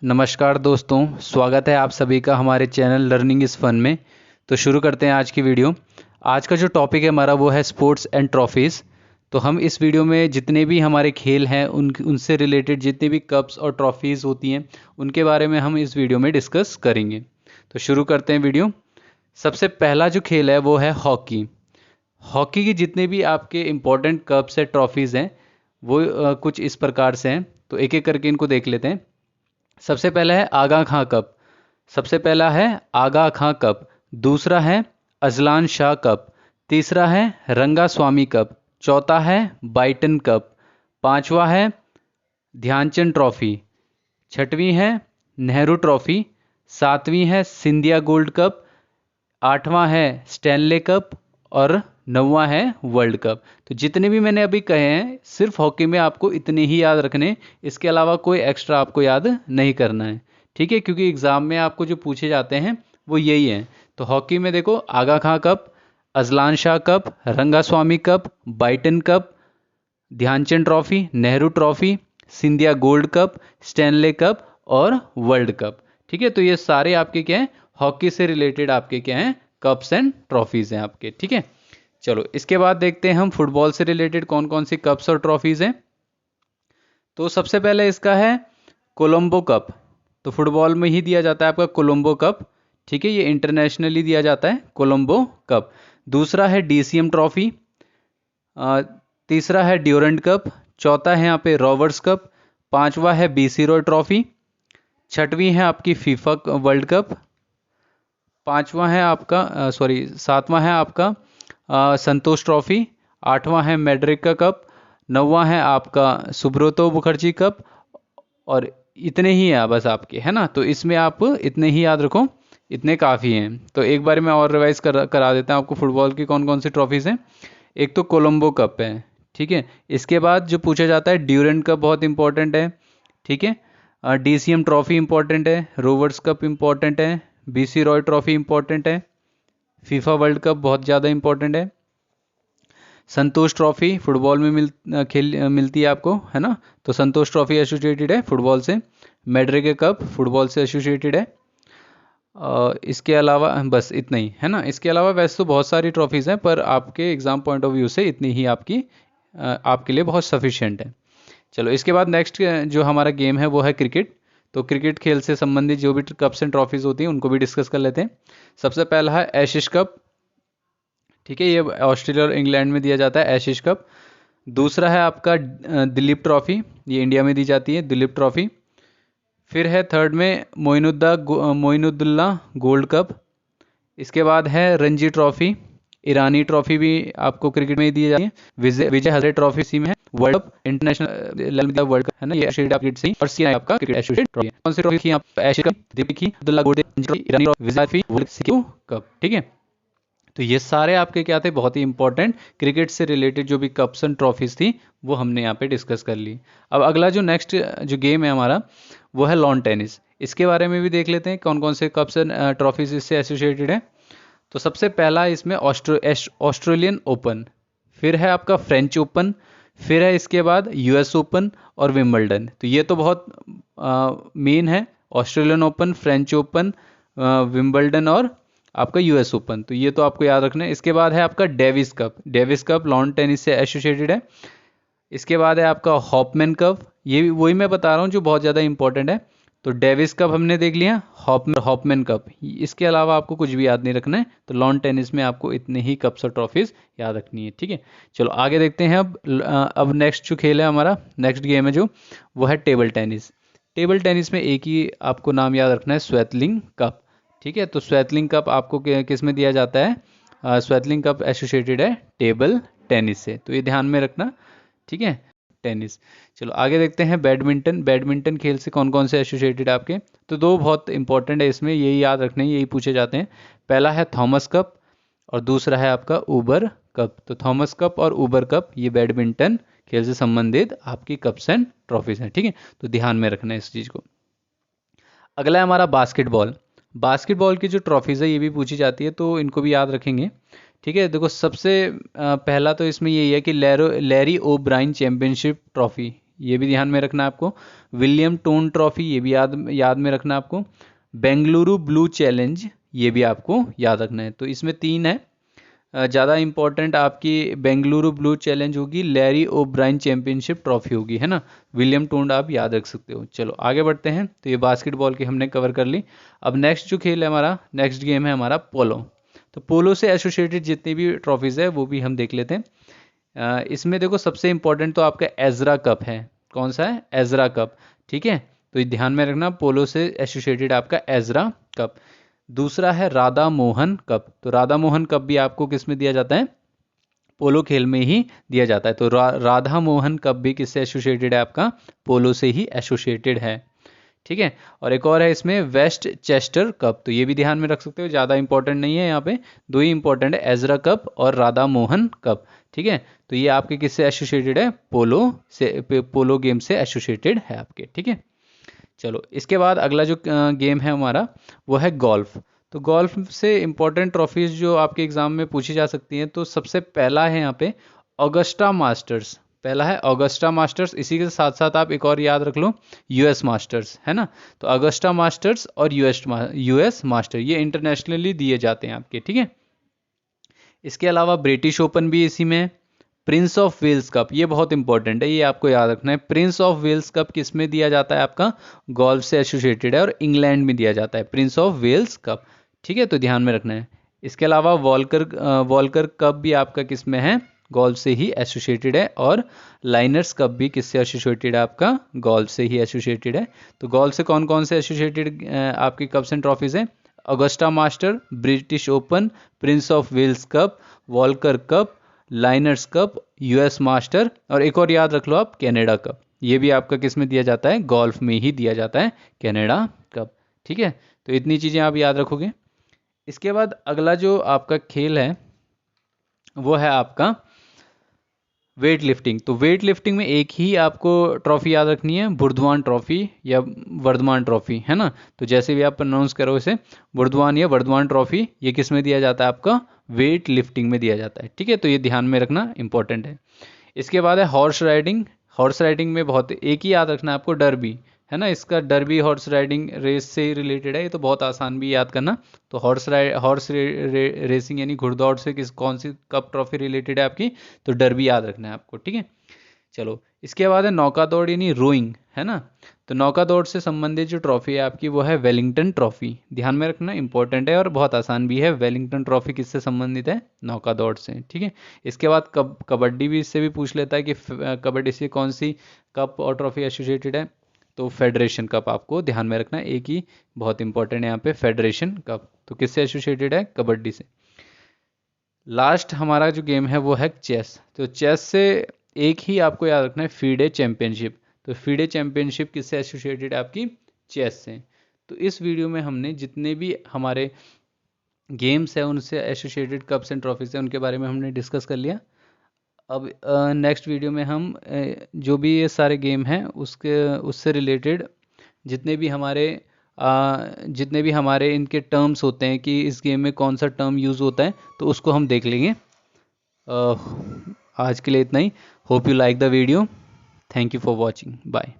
नमस्कार दोस्तों, स्वागत है आप सभी का हमारे चैनल लर्निंग इज़ फन में। तो शुरू करते हैं आज की वीडियो। आज का जो टॉपिक है हमारा वो है स्पोर्ट्स एंड ट्रॉफीज़। तो हम इस वीडियो में जितने भी हमारे खेल हैं उनसे रिलेटेड जितने भी कप्स और ट्रॉफीज़ होती हैं उनके बारे में हम इस वीडियो में डिस्कस करेंगे। तो शुरू करते हैं वीडियो। सबसे पहला जो खेल है वो है हॉकी। हॉकी के जितने भी आपके इम्पोर्टेंट कप्स है ट्रॉफीज़ हैं वो कुछ इस प्रकार से हैं। तो एक एक करके इनको देख लेते हैं। सबसे पहला है आगा खां कप। सबसे पहला है आगा खां कप। दूसरा है अजलान शाह कप। तीसरा है रंगा स्वामी कप। चौथा है बाइटन कप। पांचवा है ध्यानचंद ट्रॉफी। छठवीं है नेहरू ट्रॉफी। सातवीं है सिंधिया गोल्ड कप। आठवां है स्टैनले कप और नौवां है वर्ल्ड कप। तो जितने भी मैंने अभी कहे हैं सिर्फ हॉकी में आपको इतने ही याद रखने, इसके अलावा कोई एक्स्ट्रा आपको याद नहीं करना है, ठीक है, क्योंकि एग्जाम में आपको जो पूछे जाते हैं वो यही हैं। तो हॉकी में देखो Aga Khan cup, Azlan Shah cup, Rangaswamy cup, Beighton cup, Dhyan Chand trophy, Nehru trophy, Scindia gold cup, Stanley cup और वर्ल्ड कप। ठीक है, तो ये सारे आपके क्या हैं, हॉकी से रिलेटेड आपके क्या हैं, कप्स एंड ट्रॉफीज हैं आपके। ठीक है, चलो इसके बाद देखते हैं हम फुटबॉल से रिलेटेड कौन कौन सी कप्स और ट्रॉफीज हैं। तो सबसे पहले इसका है कोलंबो कप। तो फुटबॉल में ही दिया जाता है आपका कोलंबो कप। ठीक है, ये इंटरनेशनली दिया जाता है कोलंबो कप। दूसरा है डीसीएम ट्रॉफी। तीसरा है ड्यूरेंट कप। चौथा है यहाँ पे रॉबर्ट्स कप। पांचवा है बीसी रॉय ट्रॉफी। छठवीं है आपकी फीफा वर्ल्ड कप। पांचवा है आपका सातवां है आपका संतोष ट्रॉफी। आठवां है मैड्रिक का कप। नौवां है आपका सुब्रतो मुखर्जी कप। और इतने ही हैं बस आपके, है ना। तो इसमें आप इतने ही याद रखो, इतने काफ़ी हैं। तो एक बार मैं और रिवाइज करा देता हूँ आपको फुटबॉल की कौन कौन सी ट्रॉफीज़ हैं। एक तो कोलंबो कप है, ठीक है। इसके बाद जो पूछा जाता है ड्यूरेंट कप बहुत इंपॉर्टेंट है, ठीक है। डीसीएम ट्रॉफी इंपॉर्टेंट है, रोवर्स कप इंपॉर्टेंट है, बीसी रॉय ट्रॉफी इंपॉर्टेंट है, फीफा वर्ल्ड कप बहुत ज़्यादा इंपॉर्टेंट है, संतोष ट्रॉफी फुटबॉल में मिलती है आपको, है ना। तो संतोष ट्रॉफी एसोसिएटेड है फुटबॉल से। मैड्रिक कप फुटबॉल से एसोसिएटेड है। इसके अलावा बस इतना ही, है ना। इसके अलावा वैसे तो बहुत सारी ट्रॉफीज़ हैं पर आपके एग्जाम पॉइंट ऑफ व्यू से इतनी ही आपके लिए बहुत सफिशिएंट है। चलो इसके बाद नेक्स्ट जो हमारा गेम है वो है क्रिकेट। तो क्रिकेट खेल से संबंधित जो भी कप्स एंड ट्रॉफीज़ होती हैं उनको भी डिस्कस कर लेते हैं। सबसे पहला है एशिश कप। ठीक है, ये ऑस्ट्रेलिया और इंग्लैंड में दिया जाता है एशिश कप। दूसरा है आपका दिलीप ट्रॉफी, ये इंडिया में दी जाती है दिलीप ट्रॉफी। फिर है थर्ड में मोइनुद्दुल्ला गोल्ड कप। इसके बाद है रणजी ट्रॉफी, ईरानी ट्रॉफी भी आपको क्रिकेट में ही दी जाती है। विजय हजारे ट्रॉफी इसी में है। World cup international world cup, है ना, ये एसोसिएटेड क्रिकेट से ही, और सी आपका क्रिकेट एसोसिएटेड ट्रॉफी है। कौन सी ट्रॉफी थी आप, एशिया कप, दिलीप की, अब्दुल्ला गोल्ड ट्रॉफी, ईरानी ट्रॉफी, विजय ट्रॉफी, वर्ल्ड कप। ठीक है, तो ये सारे आपके क्या थे, बहुत ही इंपॉर्टेंट क्रिकेट से रिलेटेड जो भी कप्स एंड ट्रॉफीज थी वो हमने यहाँ पे डिस्कस कर ली। अब अगला जो नेक्स्ट जो गेम है हमारा वो है लॉन टेनिस। इसके बारे में भी देख लेते हैं कौन कौन से कप्स एंड ट्रॉफीज इससे एसोसिएटेड है। तो सबसे पहला इसमें ऑस्ट्रेलियन ओपन, फिर है आपका फ्रेंच ओपन, फिर है इसके बाद यूएस ओपन और विंबलडन। तो ये तो बहुत मेन है, Australian open, French open, Wimbledon और आपका यूएस ओपन। तो ये तो आपको याद रखना है। इसके बाद है आपका Davis cup. Davis cup lawn tennis से एसोसिएटेड है। इसके बाद है आपका हॉपमैन कप, ये भी वही मैं बता रहा हूँ जो बहुत ज़्यादा इंपॉर्टेंट है। तो डेविस कप हमने देख लिया, हॉपमैन कप, इसके अलावा आपको कुछ भी याद नहीं रखना है। तो लॉन टेनिस में आपको इतने ही कप्स और ट्रॉफीज याद रखनी है, ठीक है। चलो आगे देखते हैं। अब नेक्स्ट जो खेल है हमारा, नेक्स्ट गेम है जो, वो है टेबल टेनिस। टेबल टेनिस में एक ही आपको नाम याद रखना है, स्वेतलिंग कप। ठीक है, तो स्वेतलिंग कप आपको किस में दिया जाता है, स्वेतलिंग कप एसोसिएटेड है टेबल टेनिस से, तो ये ध्यान में रखना, ठीक है, टेनिस। चलो आगे देखते हैं बैडमिंटन। बैडमिंटन खेल से कौन कौन से एसोसिएटेड आपके, तो दो बहुत इंपॉर्टेंट है इसमें, यही याद रखने, यही पूछे जाते हैं। पहला है थॉमस कप और दूसरा है आपका उबर कप। तो थॉमस कप और उबर कप ये बैडमिंटन खेल से संबंधित आपकी कप्स एंड ट्रॉफीज हैं, ठीक है, तो ध्यान में रखना है इस चीज़ को। अगला है हमारा बास्केटबॉल। बास्केटबॉल की जो ट्रॉफीज़ है ये भी पूछी जाती है, तो इनको भी याद रखेंगे, ठीक है। देखो सबसे पहला तो इसमें यही है कि लैरी ओ ब्राइन चैंपियनशिप ट्रॉफी, ये भी ध्यान में रखना है आपको। विलियम टोन ट्रॉफी, ये भी याद में रखना है आपको। बेंगलुरु ब्लू चैलेंज, ये भी आपको याद रखना है। तो इसमें 3 है। ज़्यादा इंपॉर्टेंट आपकी बेंगलुरु ब्लू चैलेंज होगी, लैरी ओब्राइन चैंपियनशिप ट्रॉफी होगी, है ना। विलियम टोंड आप याद रख सकते हो। चलो आगे बढ़ते हैं। तो ये बास्केटबॉल की हमने कवर कर ली। अब नेक्स्ट जो खेल है हमारा, नेक्स्ट गेम है हमारा पोलो। तो पोलो से एसोसिएटेड जितनी भी ट्रॉफीज़ है वो भी हम देख लेते हैं। इसमें देखो सबसे इंपॉर्टेंट तो आपका एजरा कप है। कौन सा है? एजरा कप, ठीक है। तो ये ध्यान में रखना, पोलो से एसोसिएटेड आपका एजरा कप। दूसरा है राधा मोहन कप। तो राधा मोहन कप भी आपको किस में दिया जाता है? पोलो खेल में ही दिया जाता है। तो राधा मोहन कप भी किससे एसोसिएटेड है? आपका पोलो से ही एसोसिएटेड है, ठीक है। और एक और है इसमें वेस्ट चेस्टर कप। तो ये भी ध्यान में रख सकते हो, ज़्यादा इंपॉर्टेंट नहीं है, यहाँ पे 2 ही इंपॉर्टेंट है, एजरा कप और राधा मोहन कप, ठीक है। तो ये आपके किससे एसोसिएटेड है? पोलो से, पोलो गेम से एसोसिएटेड है आपके, ठीक है। चलो इसके बाद अगला जो गेम है हमारा वो है गोल्फ। तो गोल्फ से इंपॉर्टेंट ट्रॉफीज जो आपके एग्जाम में पूछी जा सकती हैं, तो सबसे पहला है यहाँ पे ऑगस्टा मास्टर्स। पहला है ऑगस्टा मास्टर्स। इसी के साथ साथ आप एक और याद रख लो, यूएस मास्टर्स, है ना। तो ऑगस्टा मास्टर्स और यूएस मास्टर ये इंटरनेशनली दिए जाते हैं आपके, ठीक है। इसके अलावा ब्रिटिश ओपन भी इसी में है। प्रिंस ऑफ वेल्स कप, ये बहुत इंपॉर्टेंट है, ये आपको याद रखना है। प्रिंस ऑफ वेल्स कप किस में दिया जाता है? आपका गोल्फ से एसोसिएटेड है और इंग्लैंड में दिया जाता है, प्रिंस ऑफ वेल्स कप, ठीक है। तो ध्यान में रखना है। इसके अलावा वॉल्कर कप भी आपका किस में है? गोल्फ से ही एसोसिएटेड है। और लाइनर्स कप भी किससे एसोसिएटेड है? आपका गोल्फ से ही एसोसिएटेड है। तो गोल्फ से कौन कौन से एसोसिएटेड आपकी कप्स एंड ट्रॉफीज हैं? Augusta master, British open, prince of Wales cup, Walker cup, liners cup, US master, और एक और याद रख लो आप, कनाडा कप। ये भी आपका किस में दिया जाता है? गोल्फ में ही दिया जाता है, कनाडा कप, ठीक है। तो इतनी चीज़ें आप याद रखोगे। इसके बाद अगला जो आपका खेल है वो है आपका वेट लिफ्टिंग। तो वेट लिफ्टिंग में एक ही आपको ट्रॉफी याद रखनी है, बुर्दवान ट्रॉफी या वर्धमान ट्रॉफी, है ना। तो जैसे भी आप प्रोनाउंस करो इसे, बुर्दवान या वर्धमान ट्रॉफी, ये किस में दिया जाता है? आपका वेट लिफ्टिंग में दिया जाता है, ठीक है। तो ये ध्यान में रखना इंपॉर्टेंट है। इसके बाद है हॉर्स राइडिंग। हॉर्स राइडिंग में बहुत एक ही याद रखना है आपको, डर्बी, है ना। इसका डर्बी हॉर्स राइडिंग रेस से रिलेटेड है, ये तो बहुत आसान भी याद करना। तो हॉर्स रेसिंग यानी घुड़दौड़ से कौन सी कप ट्रॉफी रिलेटेड है आपकी? तो डर्बी याद रखना है आपको, ठीक है। चलो इसके बाद है नौका दौड़ यानी रोइंग, है ना। तो नौका दौड़ से संबंधित जो ट्रॉफी है आपकी वो है वेलिंगटन ट्रॉफी। ध्यान में रखना, इंपॉर्टेंट है और बहुत आसान भी है। वेलिंगटन ट्रॉफी किससे संबंधित है? नौका दौड़ से, ठीक है। इसके बाद कबड्डी भी इससे भी पूछ लेता है कि कबड्डी से कौन सी कप और ट्रॉफी एसोसिएटेड है? तो फेडरेशन कप आपको ध्यान में रखना है, एक ही बहुत इंपॉर्टेंट है यहाँ पे, फेडरेशन कप। तो किससे एसोसिएटेड है? कबड्डी से। लास्ट हमारा जो गेम है वो है चेस। तो चेस से एक ही आपको याद रखना है, फीडे चैंपियनशिप। तो फीडे चैंपियनशिप किससे एसोसिएटेड है? आपकी चेस से। तो इस वीडियो में हमने जितने भी हमारे गेम्स हैं उनसे एसोसिएटेड कप्स एंड ट्रॉफीज हैं उनके बारे में हमने डिस्कस कर लिया। अब नेक्स्ट वीडियो में हम जो भी ये सारे गेम हैं उससे रिलेटेड जितने भी हमारे इनके टर्म्स होते हैं कि इस गेम में कौन सा टर्म यूज़ होता है, तो उसको हम देख लेंगे। आज के लिए इतना ही। Hope you like the video. Thank you for watching. Bye.